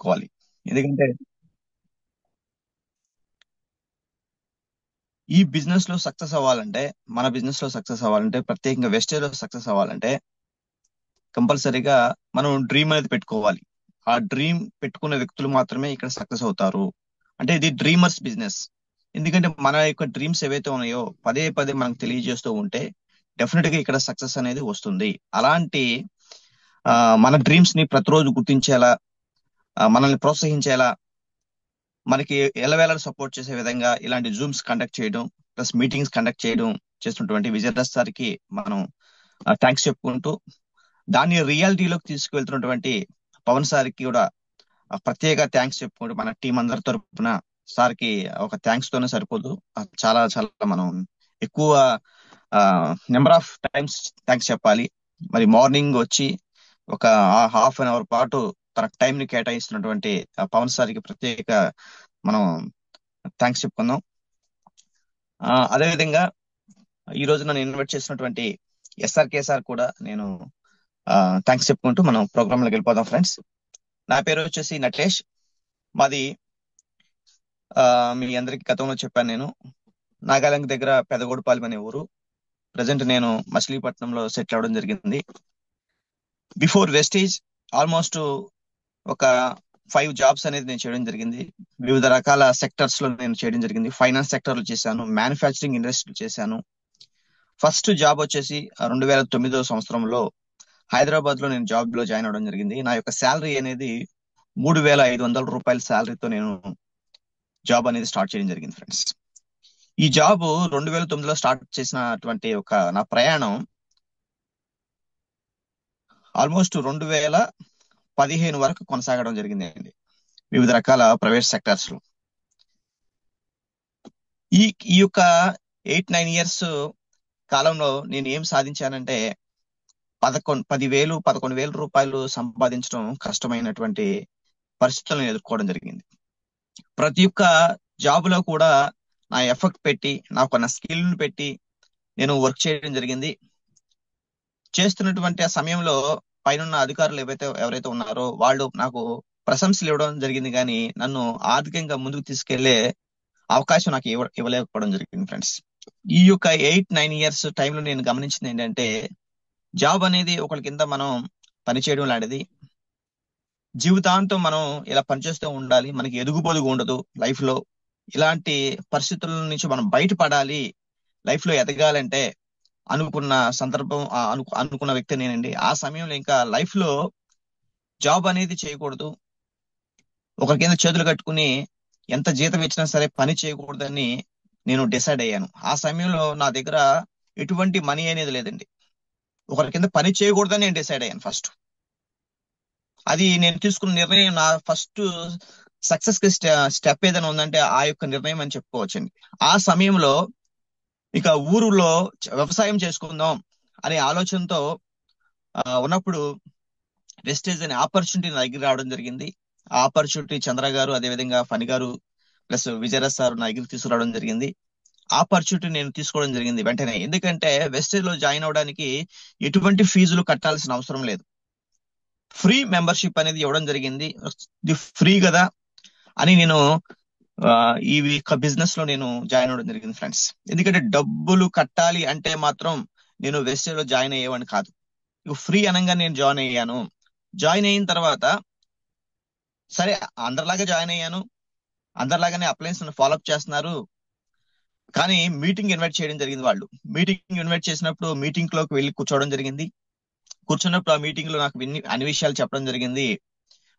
చెప్పుకోవాలి. ఎందుకంటే ఈ బిజినెస్ లో సక్సెస్ అవ్వాలంటే, మన బిజినెస్ లో సక్సెస్ అవ్వాలంటే, ప్రత్యేకంగా వెస్టేజ్ లో సక్సెస్ అవ్వాలంటే కంపల్సరీగా మనం డ్రీమ్ అనేది పెట్టుకోవాలి. ఆ డ్రీమ్ పెట్టుకున్న వ్యక్తులు మాత్రమే ఇక్కడ సక్సెస్ అవుతారు. అంటే ఇది డ్రీమర్స్ బిజినెస్. ఎందుకంటే మన యొక్క డ్రీమ్స్ ఏవైతే ఉన్నాయో పదే పదే మనకు తెలియజేస్తూ ఉంటే డెఫినెట్ గా ఇక్కడ సక్సెస్ అనేది వస్తుంది. అలాంటి ఆ, మన డ్రీమ్స్ ని ప్రతిరోజు గుర్తించేలా, మనల్ని ప్రోత్సహించేలా, మనకి ఎలవేళ సపోర్ట్ చేసే విధంగా ఇలాంటి జూమ్స్ కండక్ట్ చేయడం, ప్లస్ మీటింగ్స్ కండక్ట్ చేయడం చేస్తున్నటువంటి విజయదాస్ సార్కి మనం థ్యాంక్స్ చెప్పుకుంటూ, దాన్ని రియాలిటీలోకి తీసుకువెళ్తున్నటువంటి పవన్ సార్కి కూడా ప్రత్యేక థ్యాంక్స్ చెప్పుకుంటూ మన టీం అందరి తరపున సార్కి ఒక థ్యాంక్స్ తోనే సరిపోదు. చాలా చాలా మనం ఎక్కువ నెంబర్ ఆఫ్ టైమ్స్ థ్యాంక్స్ చెప్పాలి. మరి మార్నింగ్ వచ్చి ఒక హాఫ్ అన్ అవర్ పాటు తన టైం ని కేటాయిస్తున్నటువంటి పవన్ సార్కి ప్రత్యేక మనం థ్యాంక్స్ చెప్పుకుందాం. అదేవిధంగా ఈ రోజు నన్ను ఇన్వైట్ చేసినటువంటి ఎస్ఆర్కే సార్ కూడా నేను థ్యాంక్స్ చెప్పుకుంటూ మనం ప్రోగ్రామ్ లోకి వెళ్ళిపోదాం ఫ్రెండ్స్. నా పేరు వచ్చేసి నటేష్. మాది మీ అందరికి గతంలో చెప్పాను, నేను నాగాలాండ్ దగ్గర పెదగోడుపాలెం అనే ఊరు. ప్రజెంట్ నేను మచిలీపట్నంలో సెటిల్ అవ్వడం జరిగింది. బిఫోర్ వెస్టేజ్ ఆల్మోస్ట్ ఒక 5 జాబ్స్ అనేది నేను చేయడం జరిగింది. వివిధ రకాల సెక్టర్స్ లో నేను చేయడం జరిగింది. ఫైనాన్స్ సెక్టర్ లో చేశాను, మ్యానుఫ్యాక్చరింగ్ ఇండస్ట్రీ చేశాను. ఫస్ట్ జాబ్ వచ్చేసి 2009 సంవత్సరంలో హైదరాబాద్ లో నేను జాబ్ లో జాయిన్ అవడం జరిగింది. నా యొక్క శాలరీ అనేది 3,500 రూపాయల శాలరీతో నేను జాబ్ అనేది స్టార్ట్ చేయడం జరిగింది ఫ్రెండ్స్. ఈ జాబ్ 2009లో స్టార్ట్ చేసినటువంటి ఒక నా ప్రయాణం ఆల్మోస్ట్ 2015 వరకు కొనసాగడం జరిగింది అండి, వివిధ రకాల ప్రైవేట్ సెక్టర్స్ లో. ఈ ఈ యొక్క 8-9 ఇయర్స్ కాలంలో నేను ఏం సాధించానంటే 11,000 రూపాయలు సంపాదించడం కష్టమైనటువంటి పరిస్థితులను ఎదుర్కోవడం జరిగింది. ప్రతి ఒక్క జాబ్ లో కూడా నా ఎఫర్ట్ పెట్టి, నాకు నా స్కిల్ ని పెట్టి నేను వర్క్ చేయడం జరిగింది. చేస్తున్నటువంటి ఆ సమయంలో పైన అధికారులు ఎవరైతే ఉన్నారో వాళ్ళు నాకు ప్రశంసలు ఇవ్వడం జరిగింది, కానీ నన్ను ఆర్థికంగా ముందుకు తీసుకెళ్లే అవకాశం నాకు ఇవ్వలేకపోవడం జరిగింది ఫ్రెండ్స్. ఈ యొక్క 8-9 ఇయర్స్ టైంలో నేను గమనించింది ఏంటంటే, జాబ్ అనేది ఒకరి కింద మనం పనిచేయడం లాంటిది. జీవితాంతం మనం ఇలా పనిచేస్తూ ఉండాలి, మనకి ఎదుగుబొదుగు ఉండదు లైఫ్ లో. ఇలాంటి పరిస్థితుల నుంచి మనం బయటపడాలి, లైఫ్ లో ఎదగాలంటే అనుకున్న సందర్భం, అనుకున్న వ్యక్తి నేనండి. ఆ సమయంలో ఇంకా లైఫ్ లో జాబ్ అనేది చేయకూడదు, ఒకరి కింద చేతులు కట్టుకుని ఎంత జీతం ఇచ్చినా సరే పని చేయకూడదని నేను డిసైడ్ అయ్యాను. ఆ సమయంలో నా దగ్గర ఎటువంటి మనీ అనేది లేదండి. ఒకరి కింద పని చేయకూడదని నేను డిసైడ్ అయ్యాను ఫస్ట్. అది నేను తీసుకున్న నిర్ణయం, నా ఫస్ట్ సక్సెస్ కి స్టెప్ ఏదైనా ఉందంటే ఆ యొక్క నిర్ణయం అని చెప్పుకోవచ్చండి. ఆ సమయంలో ఇక ఊరులో వ్యవసాయం చేసుకుందాం అనే ఆలోచనతో ఉన్నప్పుడు వెస్టేజ్ అనే ఆపర్చునిటీ నా దగ్గర రావడం జరిగింది. ఆ ఆపర్చునిటీ చంద్ర గారు, అదేవిధంగా ఫణి గారు ప్లస్ విజయరాజ్ సార్ నా దగ్గర తీసుకురావడం జరిగింది. ఆపర్చునిటీ నేను తీసుకోవడం జరిగింది వెంటనే. ఎందుకంటే వెస్టేజ్ లో జాయిన్ అవడానికి ఎటువంటి ఫీజులు కట్టాల్సిన అవసరం లేదు, ఫ్రీ మెంబర్షిప్ అనేది ఇవ్వడం జరిగింది. ఇది ఫ్రీ కదా అని నేను ఈ బిజినెస్ లో నేను జాయిన్ అవ్వడం జరిగింది ఫ్రెండ్స్. ఎందుకంటే డబ్బులు కట్టాలి అంటే మాత్రం నేను వెస్టేజ్ లో జాయిన్ అయ్యేవాడిని కాదు. ఇక ఫ్రీ అనగా నేను జాయిన్ అయ్యాను. జాయిన్ అయిన తర్వాత సరే అందరిలాగా జాయిన్ అయ్యాను, అందరిలాగానే అప్లయన్స్ ఫాలోఅప్ చేస్తున్నారు. కానీ మీటింగ్ ఇన్వైట్ చేయడం జరిగింది. వాళ్ళు మీటింగ్ ఇన్వైట్ చేసినప్పుడు మీటింగ్ లోకి వెళ్ళి కూర్చోవడం జరిగింది. కూర్చున్నప్పుడు ఆ మీటింగ్ లో నాకు అన్ని విషయాలు చెప్పడం జరిగింది.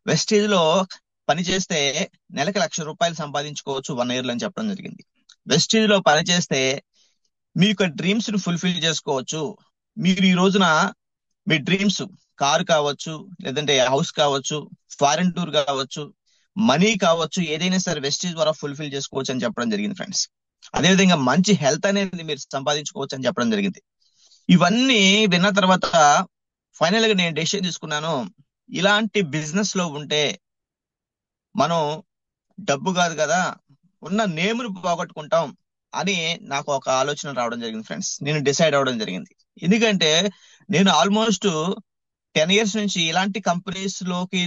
వెస్టేజ్ లో పని చేస్తే నెలకి 1,00,000 రూపాయలు సంపాదించుకోవచ్చు 1 year అని చెప్పడం జరిగింది. వెస్టేజ్ లో పని చేస్తే మీ యొక్క డ్రీమ్స్ ని ఫుల్ఫిల్ చేసుకోవచ్చు. మీరు ఈ రోజున మీ డ్రీమ్స్ కారు కావచ్చు, లేదంటే హౌస్ కావచ్చు, ఫారెన్ టూర్ కావచ్చు, మనీ కావచ్చు, ఏదైనా సరే వెస్టేజ్ ద్వారా ఫుల్ఫిల్ చేసుకోవచ్చు అని చెప్పడం జరిగింది ఫ్రెండ్స్. అదేవిధంగా మంచి హెల్త్ అనేది మీరు సంపాదించుకోవచ్చు అని చెప్పడం జరిగింది. ఇవన్నీ విన్న తర్వాత ఫైనల్ గా నేను డెసిషన్ తీసుకున్నాను, ఇలాంటి బిజినెస్ లో ఉంటే మనం డబ్బు కాదు కదా, ఉన్న నేమును పోగొట్టుకుంటాం అని నాకు ఒక ఆలోచన రావడం జరిగింది ఫ్రెండ్స్. నేను డిసైడ్ అవ్వడం జరిగింది. ఎందుకంటే నేను ఆల్మోస్ట్ 10 years నుంచి ఇలాంటి కంపెనీస్ లోకి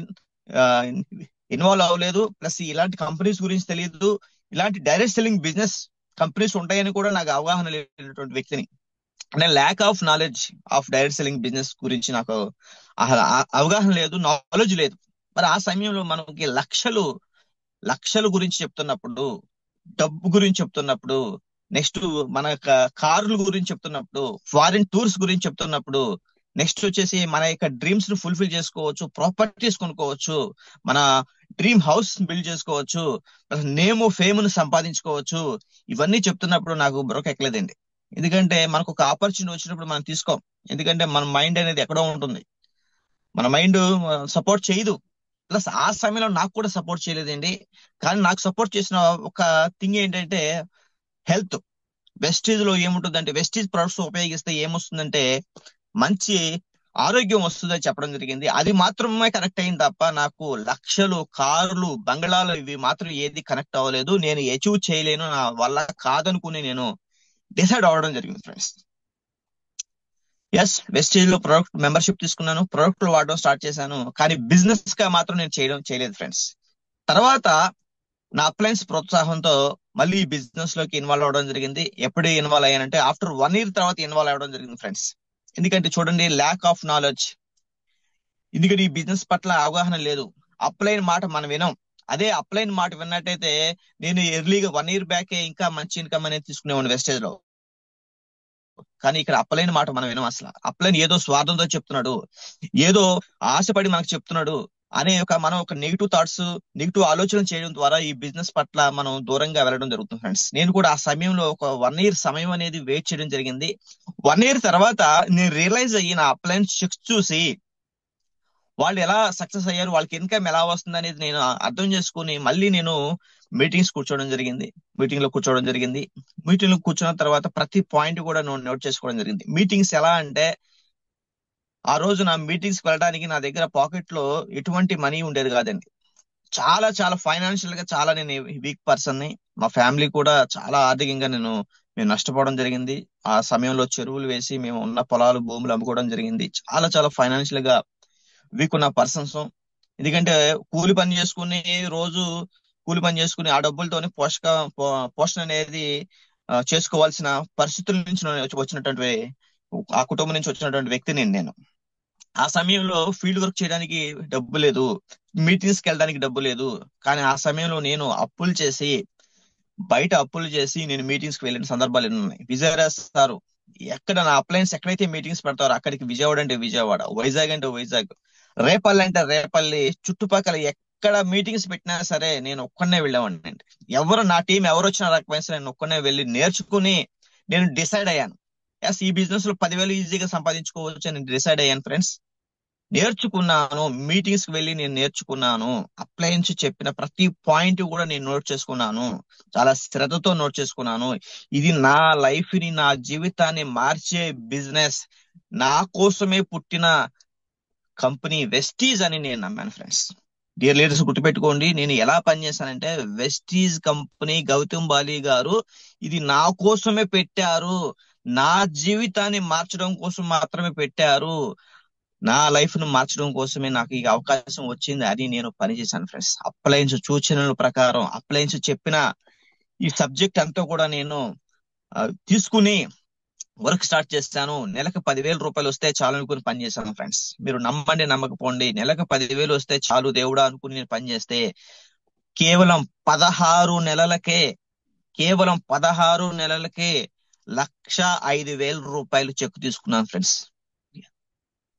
ఇన్వాల్వ్ అవ్వలేదు. ప్లస్ ఇలాంటి కంపెనీస్ గురించి తెలియదు. ఇలాంటి డైరెక్ట్ సెల్లింగ్ బిజినెస్ కంపెనీస్ ఉంటాయని కూడా నాకు అవగాహన లేనటువంటి వ్యక్తిని. అంటే lack of knowledge of direct selling business గురించి నాకు అవగాహన లేదు, నాలెడ్జ్ లేదు. మరి ఆ సమయంలో మనకి లక్షలు గురించి చెప్తున్నప్పుడు, డబ్బు గురించి చెప్తున్నప్పుడు, నెక్స్ట్ మన కార్ల గురించి చెప్తున్నప్పుడు, ఫారిన్ టూర్స్ గురించి చెప్తున్నప్పుడు, నెక్స్ట్ వచ్చేసి మన యొక్క డ్రీమ్స్ ను ఫుల్ఫిల్ చేసుకోవచ్చు, ప్రాపర్టీస్ కొనుక్కోవచ్చు, మన డ్రీమ్ హౌస్ బిల్డ్ చేసుకోవచ్చు, నేమ్ ఫేమ్ ను సంపాదించుకోవచ్చు. ఇవన్నీ చెప్తున్నప్పుడు నాకు బ్రోక్ ఎక్కలేదండి. ఎందుకంటే మనకు ఒక ఆపర్చునిటీ వచ్చినప్పుడు మనం తీసుకోం. ఎందుకంటే మన మైండ్ అనేది ఎక్కడో ఉంటుంది, మన మైండ్ సపోర్ట్ చేయదు. ప్లస్ ఆ సమయంలో నాకు కూడా సపోర్ట్ చేయలేదండి. కానీ నాకు సపోర్ట్ చేసిన ఒక థింగ్ ఏంటంటే హెల్త్. వెస్టీజ్ లో ఏముంటుందంటే, వెస్టీజ్ ప్రొడక్ట్స్ ఉపయోగిస్తే ఏమొస్తుందంటే మంచి ఆరోగ్యం వస్తుందని చెప్పడం జరిగింది. అది మాత్రమే కనెక్ట్ అయింది తప్ప నాకు లక్షలు, కార్లు, బంగ్లాలు ఇవి మాత్రం ఏది కనెక్ట్ అవ్వలేదు. నేను అచీవ్ చేయలేను, నా వల్ల కాదనుకుని నేను డిసైడ్ అవ్వడం జరిగింది ఫ్రెండ్స్. ఎస్, వెస్టీజ్ లో ప్రొడక్ట్ మెంబర్షిప్ తీసుకున్నాను, ప్రొడక్ట్లు వాడడం స్టార్ట్ చేశాను. కానీ బిజినెస్ గా మాత్రం నేను చేయలేదు ఫ్రెండ్స్. తర్వాత నా అప్లయన్స్ ప్రోత్సాహంతో మళ్ళీ ఈ బిజినెస్ లోకి ఇన్వాల్వ్ అవ్వడం జరిగింది. ఎప్పుడు ఇన్వాల్వ్ అయ్యానంటే ఆఫ్టర్ 1 year తర్వాత ఇన్వాల్వ్ అవ్వడం జరిగింది ఫ్రెండ్స్. ఎందుకంటే చూడండి, ల్యాక్ ఆఫ్ నాలెడ్జ్. ఎందుకంటే ఈ బిజినెస్ పట్ల అవగాహన లేదు. అప్లైన్ మాట మనం వినం. అదే అప్లైన్ మాట విన్నట్టయితే నేను ఎర్లీగా 1 year బ్యాకే ఇంకా మంచి ఇన్కమ్ అనేది తీసుకునేవాడిని వెస్టేజ్ లో. కానీ ఇక్కడ అప్లైన్ మాట మనం వినం. అసలు అప్లైన్ ఏదో స్వార్థంతో చెప్తున్నాడు, ఏదో ఆశపడి మనకు చెప్తున్నాడు అనే మనం ఒక నెగిటివ్ థాట్స్, నెగిటివ్ ఆలోచన చేయడం ద్వారా ఈ బిజినెస్ పట్ల మనం దూరంగా వెళ్ళడం జరుగుతుంది ఫ్రెండ్స్. నేను కూడా ఆ సమయంలో ఒక 1 year సమయం అనేది వెయిట్ చేయడం జరిగింది. 1 year తర్వాత నేను రియలైజ్ అయ్యి నా అప్లయన్స్ చెక్స్ చూసి వాళ్ళు ఎలా సక్సెస్ అయ్యారు, వాళ్ళకి ఇన్కమ్ ఎలా వస్తుంది అనేది నేను అర్థం చేసుకుని మళ్ళీ నేను మీటింగ్ లో కూర్చోవడం జరిగింది. మీటింగ్ లో కూర్చున్న తర్వాత ప్రతి పాయింట్ కూడా నోట్ చేసుకోవడం జరిగింది. మీటింగ్స్ ఎలా అంటే, ఆ రోజు నా మీటింగ్స్ వెళ్ళడానికి నా దగ్గర పాకెట్ లో ఎటువంటి మనీ ఉండేది కాదండి. చాలా చాలా ఫైనాన్షియల్ గా చాలా నేను వీక్ పర్సన్ ని. మా ఫ్యామిలీ కూడా చాలా ఆర్థికంగా మేము నష్టపోవడం జరిగింది. ఆ సమయంలో చెరువులు వేసి మేము ఉన్న పొలాలు, భూములు అమ్ముకోవడం జరిగింది. చాలా చాలా ఫైనాన్షియల్ గా వీక్ ఉన్న పర్సన్స్. ఎందుకంటే కూలి పని చేసుకుని, రోజు కూలి పని చేసుకుని ఆ డబ్బులతోనే పోషణ అనేది చేసుకోవాల్సిన పరిస్థితుల నుంచి వచ్చినటువంటి, ఆ కుటుంబం నుంచి వచ్చినటువంటి వ్యక్తిని నేను. ఆ సమయంలో ఫీల్డ్ వర్క్ చేయడానికి డబ్బు లేదు, మీటింగ్స్ కి వెళ్ళడానికి డబ్బు లేదు. కానీ ఆ సమయంలో నేను బయట అప్పులు చేసి నేను మీటింగ్స్ కి వెళ్ళిన సందర్భాలు ఎన్ని ఉన్నాయి. విజయరాజ్ సారు ఎక్కడ నా అప్లయన్స్ ఎక్కడైతే మీటింగ్స్ పెడతారో అక్కడికి విజయవాడ అంటే విజయవాడ, వైజాగ్ అంటే వైజాగ్, రేపల్లి అంటే రేపల్లి, చుట్టుపక్కల ఎక్కడ మీటింగ్స్ పెట్టినా సరే నేను ఒక్కనే వెళ్ళేవాడిని అండి. నా టీం ఎవరు వచ్చినా రాకపోయినా సరే నేను ఒక్కనే వెళ్ళి నేర్చుకుని నేను డిసైడ్ అయ్యాను. ఎస్, ఈ బిజినెస్ లో 10,000 ఈజీగా సంపాదించుకోవచ్చు అని డిసైడ్ అయ్యాను ఫ్రెండ్స్. నేర్చుకున్నాను, మీటింగ్స్ కి వెళ్ళి నేను నేర్చుకున్నాను. అప్లయన్స్ చెప్పిన ప్రతి పాయింట్ కూడా నేను నోట్ చేసుకున్నాను, చాలా శ్రద్ధతో నోట్ చేసుకున్నాను. ఇది నా లైఫ్ ని, నా జీవితాన్ని మార్చే బిజినెస్, నా కోసమే పుట్టిన కంపెనీ వెస్టీజ్ అని నేను నమ్మాను ఫ్రెండ్స్. డియర్ లీడర్స్, గుర్తుపెట్టుకోండి, నేను ఎలా పనిచేశానంటే, వెస్టీజ్ కంపెనీ గౌతమ్ బాలి గారు ఇది నా కోసమే పెట్టారు, నా జీవితాన్ని మార్చడం కోసం మాత్రమే పెట్టారు, నా లైఫ్ ను మార్చడం కోసమే నాకు ఈ అవకాశం వచ్చింది అని నేను పనిచేశాను ఫ్రెండ్స్. అప్లయన్స్ సూచనల ప్రకారం, అప్లయన్స్ చెప్పిన ఈ సబ్జెక్ట్ అంతా కూడా నేను తీసుకుని వర్క్ స్టార్ట్ చేస్తాను. నెలకు 10,000 రూపాయలు వస్తే చాలు అనుకుని పనిచేశాను ఫ్రెండ్స్. మీరు నమ్మండి నమ్మకపోండి, నెలకు 10,000 వస్తే చాలు దేవుడా అనుకుని నేను పనిచేస్తే కేవలం 16 నెలలకే, కేవలం 16 నెలలకే 1,05,000 రూపాయలు చెక్ తీసుకున్నాను friends.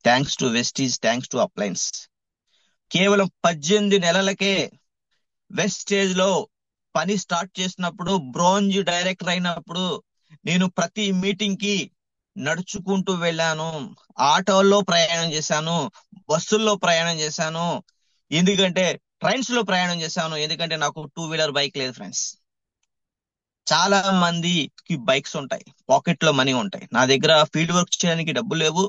Thanks to Vestige, thanks to appliance. కేవలం 18 నెలలకే వెస్టేజ్ లో పని స్టార్ట్ చేసినప్పుడు, బ్రోంజ్ డైరెక్టర్ అయినప్పుడు నేను ప్రతి మీటింగ్ కి నడుచుకుంటూ వెళ్ళాను, ఆటోల్లో ప్రయాణం చేశాను, బస్సుల్లో ప్రయాణం చేశాను, ఎందుకంటే ట్రైన్స్ లో ప్రయాణం చేశాను. ఎందుకంటే నాకు 2-wheeler బైక్ లేదు ఫ్రెండ్స్. చాలా మందికి బైక్స్ ఉంటాయి, పాకెట్ లో మనీ ఉంటాయి. నా దగ్గర ఫీల్డ్ వర్క్ చేయడానికి డబ్బులు లేవు,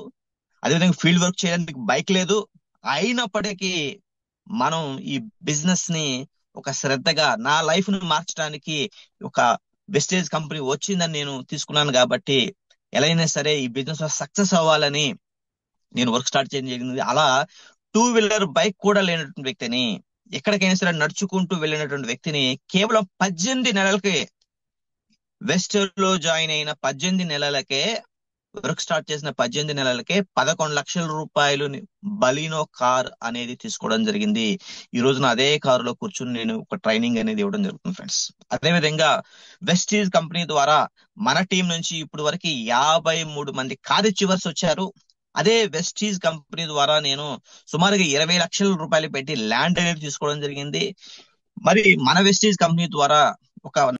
అదేవిధంగా ఫీల్డ్ వర్క్ చేయడానికి బైక్ లేదు. అయినప్పటికీ మనం ఈ బిజినెస్ ని ఒక శ్రద్ధగా, నా లైఫ్ ను మార్చడానికి ఒక వెస్టేజ్ కంపెనీ వచ్చిందని నేను తీసుకున్నాను. కాబట్టి ఎలా అయినా సరే ఈ బిజినెస్ సక్సెస్ అవ్వాలని నేను వర్క్ స్టార్ట్ చేయడం జరిగింది. అలా 2-wheeler బైక్ కూడా లేనటువంటి వ్యక్తిని ఎక్కడికైనా సరే నడుచుకుంటూ వెళ్ళినటువంటి వ్యక్తిని కేవలం 18 నెలలకి వెస్టర్ లో జాయిన్ అయిన 18 నెలలకే వర్క్ స్టార్ట్ చేసిన 18 నెలలకే 11 లక్షల రూపాయలు బలీనో కార్ అనేది తీసుకోవడం జరిగింది. ఈ రోజున అదే కారులో కూర్చుని నేను ఒక ట్రైనింగ్ అనేది ఇవ్వడం జరుగుతుంది ఫ్రెండ్స్. అదే విధంగా వెస్టీజ్ కంపెనీ ద్వారా మన టీం నుంచి ఇప్పుడు వరకు 53 మంది కార్ అచీవర్స్ వచ్చారు. అదే వెస్టీజ్ కంపెనీ ద్వారా నేను సుమారుగా 20 లక్షల రూపాయలు పెట్టి ల్యాండ్ అనేది తీసుకోవడం జరిగింది. మరి మన వెస్టీజ్ కంపెనీ ద్వారా ఒక